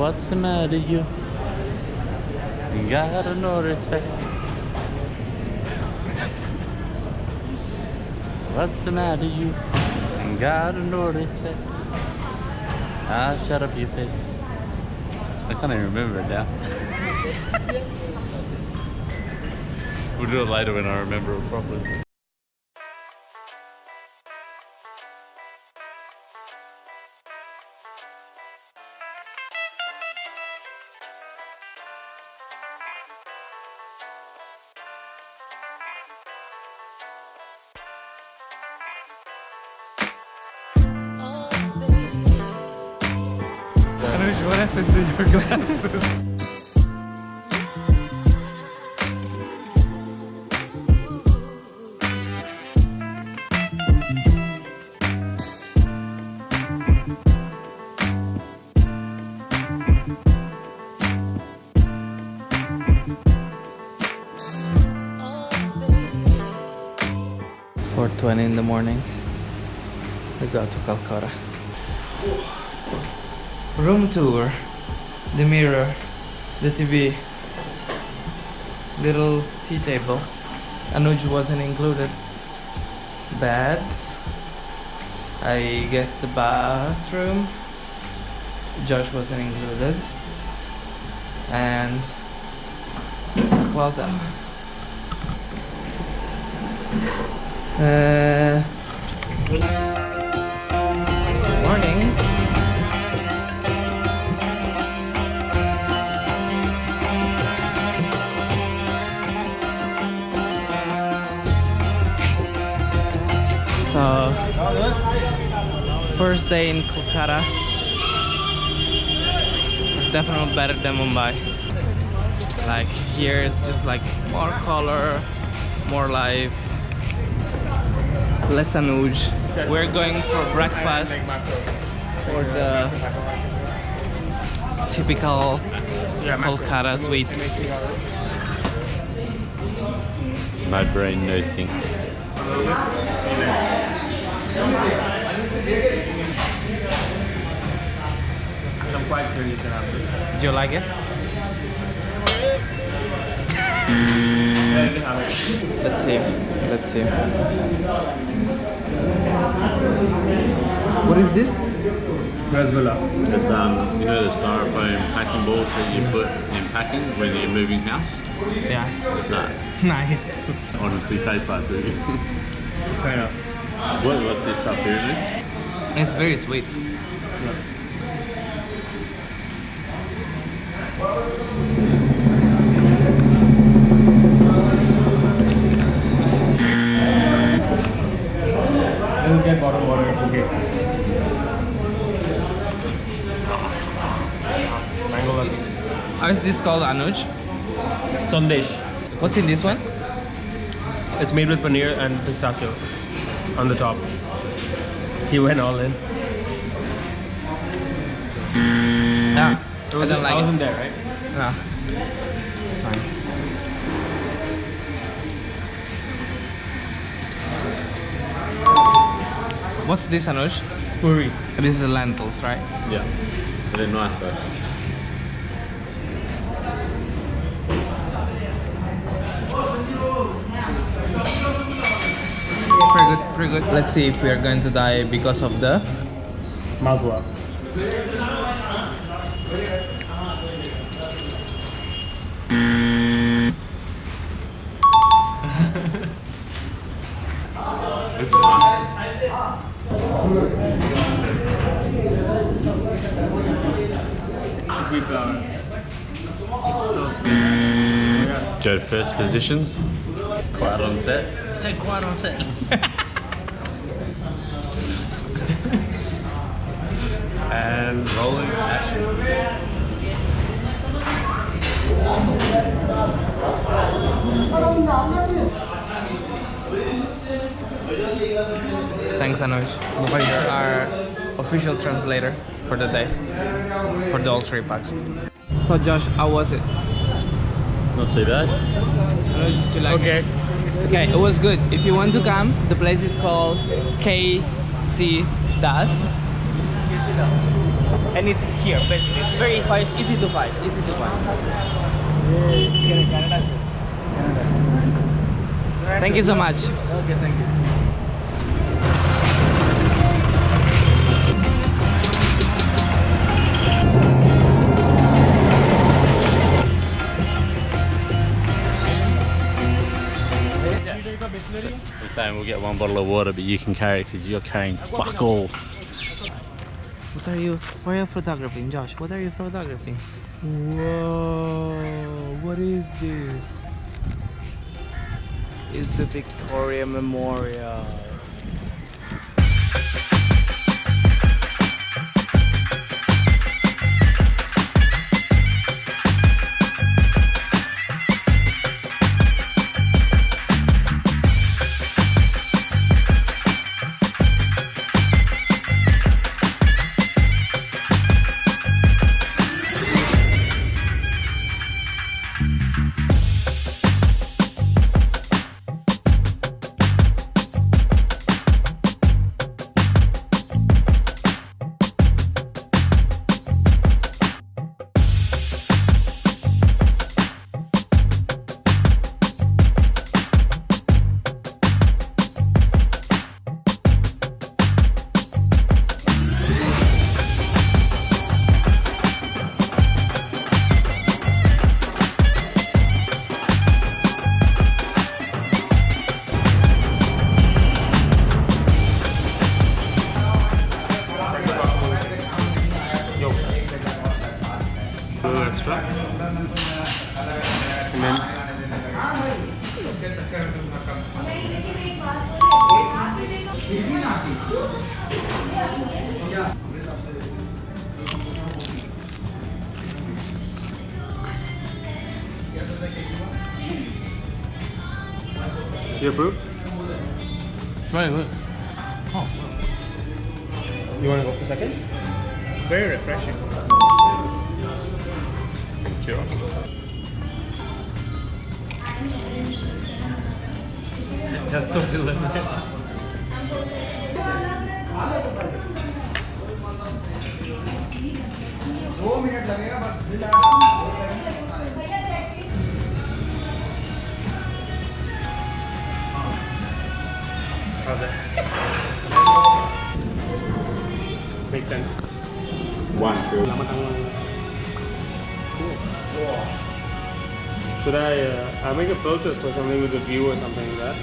What's the matter, you? You gotta no respect. What's the matter, you? You gotta no respect. Ah, shut up, you face. I can't even remember it now. We'll do it later when I remember it properly. Anuj, what happened to your glasses? $4:20 in the morning. We go to Kolkata. Room tour, the mirror, the TV, little tea table. Anuj wasn't included. Beds, I guess the bathroom. Josh wasn't included. And the closet. Morning. So, first day in Kolkata. It's definitely better than Mumbai. Like here it's just like more color, more life, less Anuj. We're going for breakfast for the typical Kolkata sweets. My brain no think. I'm quite sure you can have this. Do you like it? Let's see. Let's see. What is this? Rasgulla. It's you know the styrofoam packing balls that you put in packing when you're moving house? Yeah. It's that. Nice. Honestly tastes like too. Kind of. What's this stuff here, Luke? It's very sweet. We'll get bottom water in case. Mango lassi. How is this called, Anuj? Sandesh. What's in this one? It's made with paneer and pistachio on the top. He went all in. Yeah. I don't like I wasn't it. there, right? Yeah. It's fine. What's this, Anuj? Puri. This is lentils, right? Yeah. They're nice though. Pretty good, pretty good. Let's see if we are going to die because of the Malpua. This is nice. Sweet flour. It's so sweet. Go to first positions. Quiet on set. Say quiet on set. And rolling action. Thanks, Anuj. You're our official translator for the day, for the all trip actually. So Josh, how was it? Not too bad. Anuj, did you like Okay. it? Okay, it was good. If you want to come, the place is called KC Das. And it's here, basically. It's very easy to find. Easy to find. Thank you so much. Okay, thank you. We're saying we'll get one bottle of water, but you can carry it because you're carrying fuck all. What are you photographing, Josh? What are you photographing? Whoa, what is this? It's the Victoria Memorial. Extra. And then you approve? Very good. You want to go for seconds? It's very refreshing. Sure. That's so delicious. How's it? Makes sense. 1, 2. Should I make a protest for something with a view or something like that?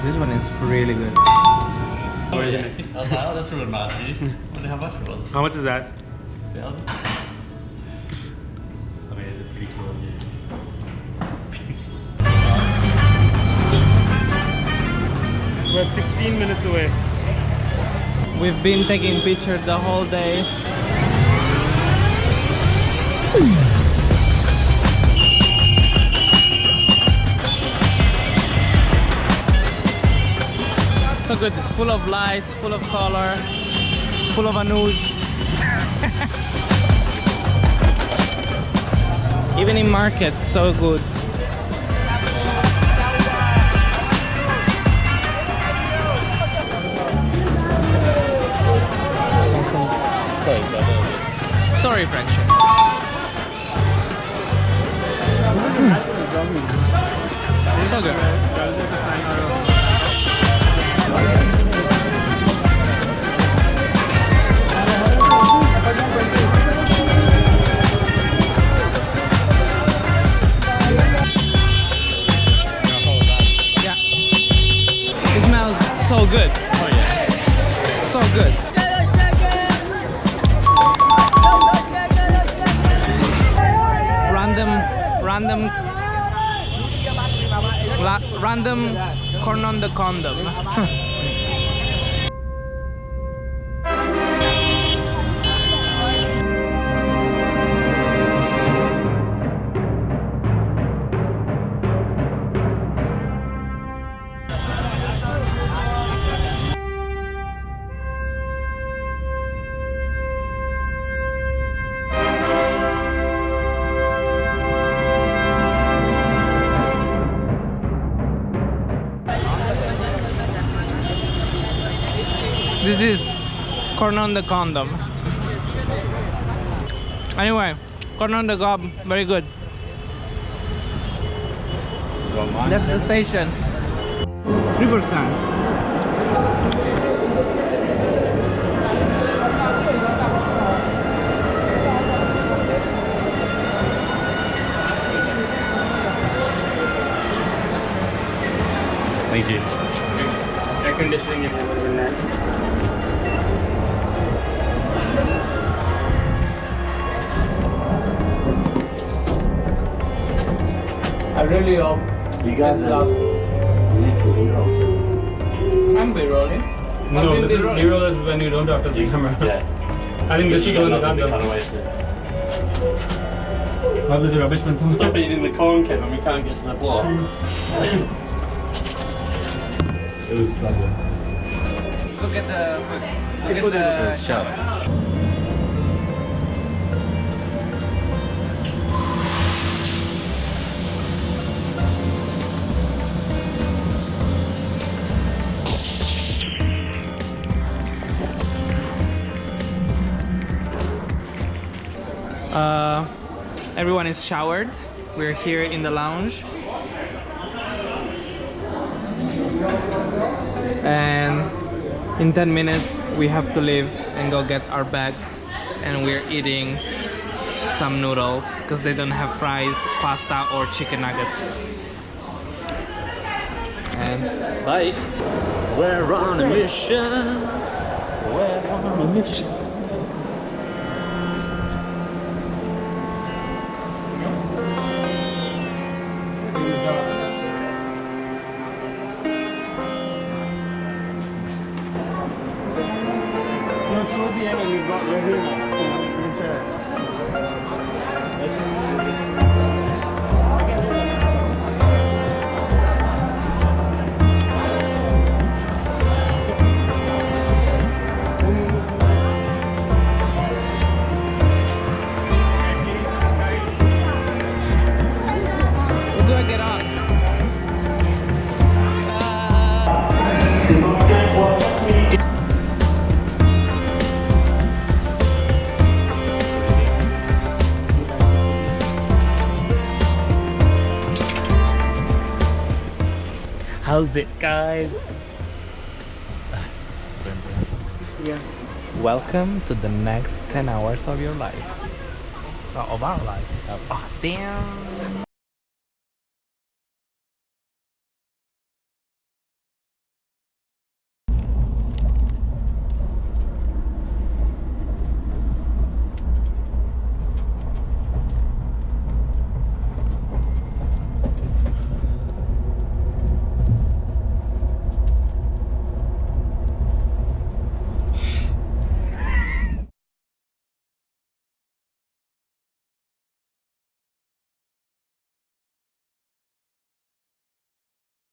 This one is really good. Oh yeah. I was like, oh, that's real nasty. I wonder how much it was. How much is that? 6,000. I mean, it's a pretty cool view. We're 16 minutes away. We've been taking pictures the whole day. So good, it's full of lights, full of color, full of anuj. Even in market, so good. Sorry, French. So good. Yeah. It smells so good. Oh yeah. So good. Random corn on the condom. This is corn on the condom. Anyway, corn on the cob, very good. That's the station. 3%. Thank you. Air conditioning is really nice. I really hope You guys last. need to B-roll. I'm B-rolling. No, this is B-roll is when you don't talk to the camera. Yeah. I think this should go in the camera. How does the rubbish bin sound? Stop eating the corn, Kevin. We can't get to the floor. It was lovely. Look at the shower. Everyone is showered. We're here in the lounge. And in 10 minutes we have to leave and go get our bags, and we're eating some noodles because they don't have fries, pasta or chicken nuggets. And Bye. We're on a mission. We're on a mission. Towards the end when you got your room. where do I get on? How's it, guys? Yeah. Welcome to the next 10 hours of your life. Of our life. Oh, damn.